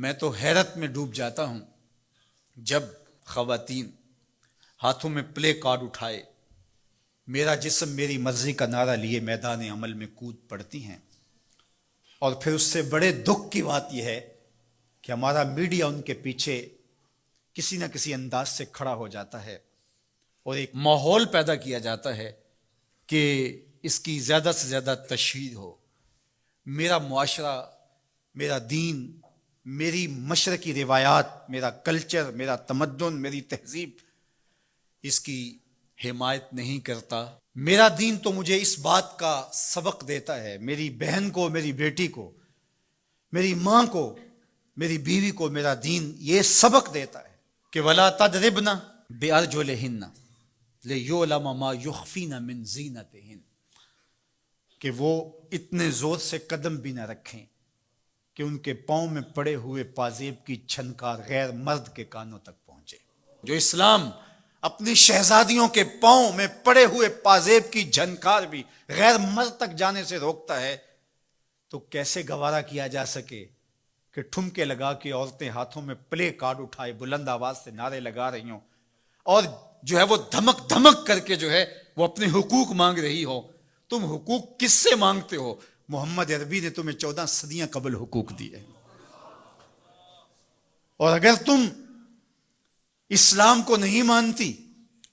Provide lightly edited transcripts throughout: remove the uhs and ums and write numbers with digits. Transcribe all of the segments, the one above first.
میں تو حیرت میں ڈوب جاتا ہوں جب خواتین ہاتھوں میں پلے کارڈ اٹھائے میرا جسم میری مرضی کا نعرہ لیے میدان عمل میں کود پڑتی ہیں، اور پھر اس سے بڑے دکھ کی بات یہ ہے کہ ہمارا میڈیا ان کے پیچھے کسی نہ کسی انداز سے کھڑا ہو جاتا ہے اور ایک ماحول پیدا کیا جاتا ہے کہ اس کی زیادہ سے زیادہ تشہیر ہو۔ میرا معاشرہ، میرا دین، میری مشرقی روایات، میرا کلچر، میرا تمدن، میری تہذیب اس کی حمایت نہیں کرتا۔ میرا دین تو مجھے اس بات کا سبق دیتا ہے، میری بہن کو، میری بیٹی کو، میری ماں کو، میری بیوی کو میرا دین یہ سبق دیتا ہے کہ وَلَا تَضْرِبْنَ بِأَرْجُلِهِنَّ لِيُعْلَمَ مَا يُخْفِينَ مِنْ زِينَتِهِنَّ، کہ وہ اتنے زور سے قدم بھی نہ رکھیں کہ ان کے پاؤں میں پڑے ہوئے پازیب کی چھنکار غیر مرد کے کانوں تک پہنچے۔ جو اسلام اپنی شہزادیوں کے پاؤں میں پڑے ہوئے پازیب کی جھنکار بھی غیر مرد تک جانے سے روکتا ہے، تو کیسے گوارا کیا جا سکے کہ ٹھمکے لگا کے عورتیں ہاتھوں میں پلے کارڈ اٹھائے بلند آواز سے نعرے لگا رہی ہوں اور جو ہے وہ دھمک دھمک کر کے جو ہے وہ اپنے حقوق مانگ رہی ہو۔ تم حقوق کس سے مانگتے ہو؟ محمد عربی نے تمہیں 14 صدیاں قبل حقوق دیے ہیں، اور اگر تم اسلام کو نہیں مانتی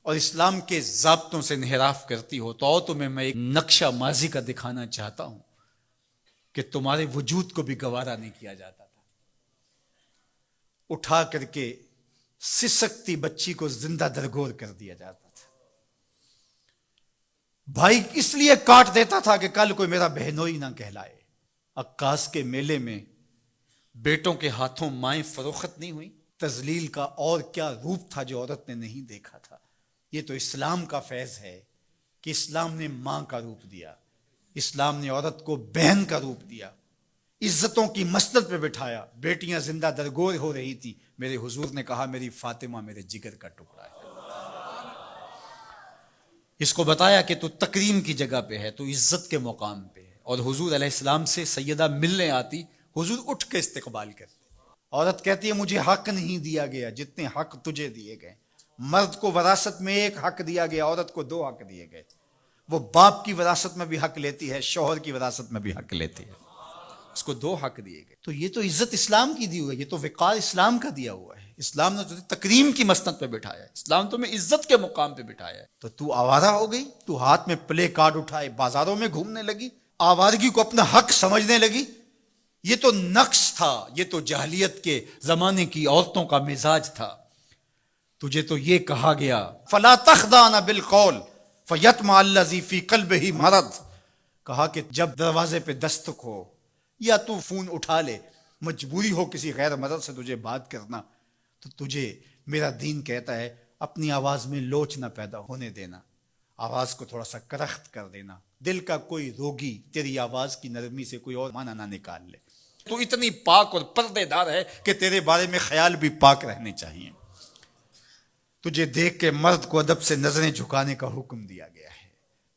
اور اسلام کے ضابطوں سے انحراف کرتی ہو تو تمہیں میں ایک نقشہ ماضی کا دکھانا چاہتا ہوں کہ تمہارے وجود کو بھی گوارا نہیں کیا جاتا تھا۔ اٹھا کر کے سسکتی بچی کو زندہ درگور کر دیا جاتا تھا۔ بھائی اس لیے کاٹ دیتا تھا کہ کل کوئی میرا بہنوئی نہ کہلائے۔ عکاس کے میلے میں بیٹوں کے ہاتھوں مائیں فروخت نہیں ہوئی؟ تذلیل کا اور کیا روپ تھا جو عورت نے نہیں دیکھا تھا؟ یہ تو اسلام کا فیض ہے کہ اسلام نے ماں کا روپ دیا، اسلام نے عورت کو بہن کا روپ دیا، عزتوں کی مسند پہ بٹھایا۔ بیٹیاں زندہ درگور ہو رہی تھی، میرے حضور نے کہا میری فاطمہ میرے جگر کا ٹکڑا ہے۔ اس کو بتایا کہ تو تکریم کی جگہ پہ ہے، تو عزت کے مقام پہ ہے، اور حضور علیہ السلام سے سیدہ ملنے آتی، حضور اٹھ کے استقبال کرتے۔ عورت کہتی ہے مجھے حق نہیں دیا گیا جتنے حق تجھے دیے گئے۔ مرد کو وراثت میں ایک حق دیا گیا، عورت کو 2 حق دیے گئے۔ وہ باپ کی وراثت میں بھی حق لیتی ہے، شوہر کی وراثت میں بھی حق لیتی ہے، اس کو 2 حق دیے گئے۔ تو یہ تو عزت اسلام کی دی ہوئی ہے، یہ تو وقار اسلام کا دیا ہوا ہے۔ اسلام نے تجھے تکریم کی مسند پہ بٹھایا ہے، اسلام تمہیں عزت کے مقام پہ بٹھایا ہے، تو آوارہ ہو گئی، تو ہاتھ میں پلے کارڈ اٹھائے بازاروں میں گھومنے لگی، آوارگی کو اپنا حق سمجھنے لگی۔ یہ تو نقص تھا، یہ تو جاہلیت کے زمانے کی عورتوں کا مزاج تھا۔ تجھے تو یہ کہا گیا فَلَا تَخْضَعْنَ بِالْقَوْلِ فَيَطْمَعَ الَّذِي فِي قَلْبِهِ مَرَضٌ، کہا کہ جب دروازے پہ دستک ہو یا تو فون اٹھا لے، مجبوری ہو کسی غیر مرد سے تجھے بات کرنا، تو تجھے میرا دین کہتا ہے اپنی آواز میں لوچ نہ پیدا ہونے دینا، آواز کو تھوڑا سا کرخت کر دینا، دل کا کوئی روگی تیری آواز کی نرمی سے کوئی اور معنی نہ نکال لے۔ تو اتنی پاک اور پردے دار ہے کہ تیرے بارے میں خیال بھی پاک رہنے چاہیے۔ تجھے دیکھ کے مرد کو ادب سے نظریں جھکانے کا حکم دیا گیا ہے۔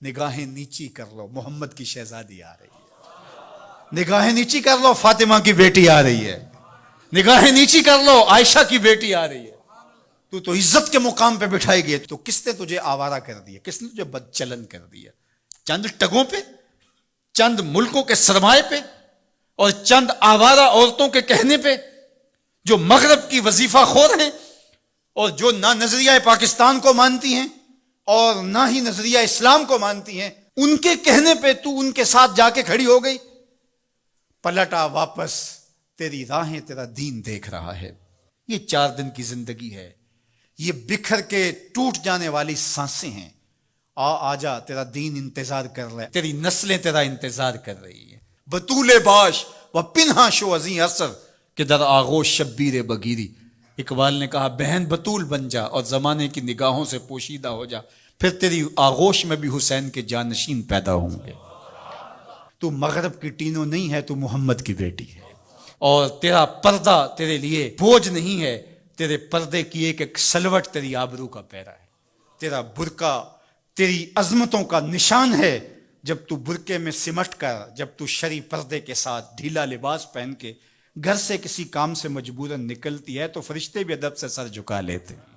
نگاہیں نیچی کر لو، محمد کی شہزادی آ رہی ہے۔ نگاہیں نیچی کر لو، فاطمہ کی بیٹی آ رہی ہے۔ نگاہیں نیچی کر لو، عائشہ کی بیٹی آ رہی ہے۔ تو عزت کے مقام پہ بٹھائی گئی، تو کس نے تجھے آوارہ کر دیا؟ کس نے تجھے بدچلن کر دیا؟ چند ٹگوں پہ، چند ملکوں کے سرمائے پہ، اور چند آوارہ عورتوں کے کہنے پہ جو مغرب کی وظیفہ خور ہیں اور جو نہ نظریہ پاکستان کو مانتی ہیں اور نہ ہی نظریہ اسلام کو مانتی ہیں، ان کے کہنے پہ تو ان کے ساتھ جا کے کھڑی ہو گئی۔ پلٹا واپس، تیری راہیں تیرا دین دیکھ رہا ہے۔ یہ 4 دن کی زندگی ہے، یہ بکھر کے ٹوٹ جانے والی سانسیں ہیں۔ آجا، تیرا دین انتظار کر رہا ہے، تیری نسلیں تیرا انتظار کر رہی ہیں۔ بطول باش و پنہا شو ازیں اثر کہ در آغوش شبیر بگیری۔ اقبال نے کہا بہن بطول بن جا اور زمانے کی نگاہوں سے پوشیدہ ہو جا، پھر تیری آغوش میں بھی حسین کے جانشین پیدا ہوں گے۔ تو مغرب کی ٹینو نہیں ہے، تو محمد کی بیٹی ہے، اور تیرا پردہ تیرے لیے بوجھ نہیں ہے، تیرے پردے کی ایک ایک سلوٹ تیری آبرو کا پیرا ہے۔ تیرا برقع تیری عظمتوں کا نشان ہے۔ جب تو برقعے میں سمٹ کر، جب تو شرعی پردے کے ساتھ ڈھیلا لباس پہن کے گھر سے کسی کام سے مجبوراً نکلتی ہے تو فرشتے بھی ادب سے سر جھکا لیتے ہیں.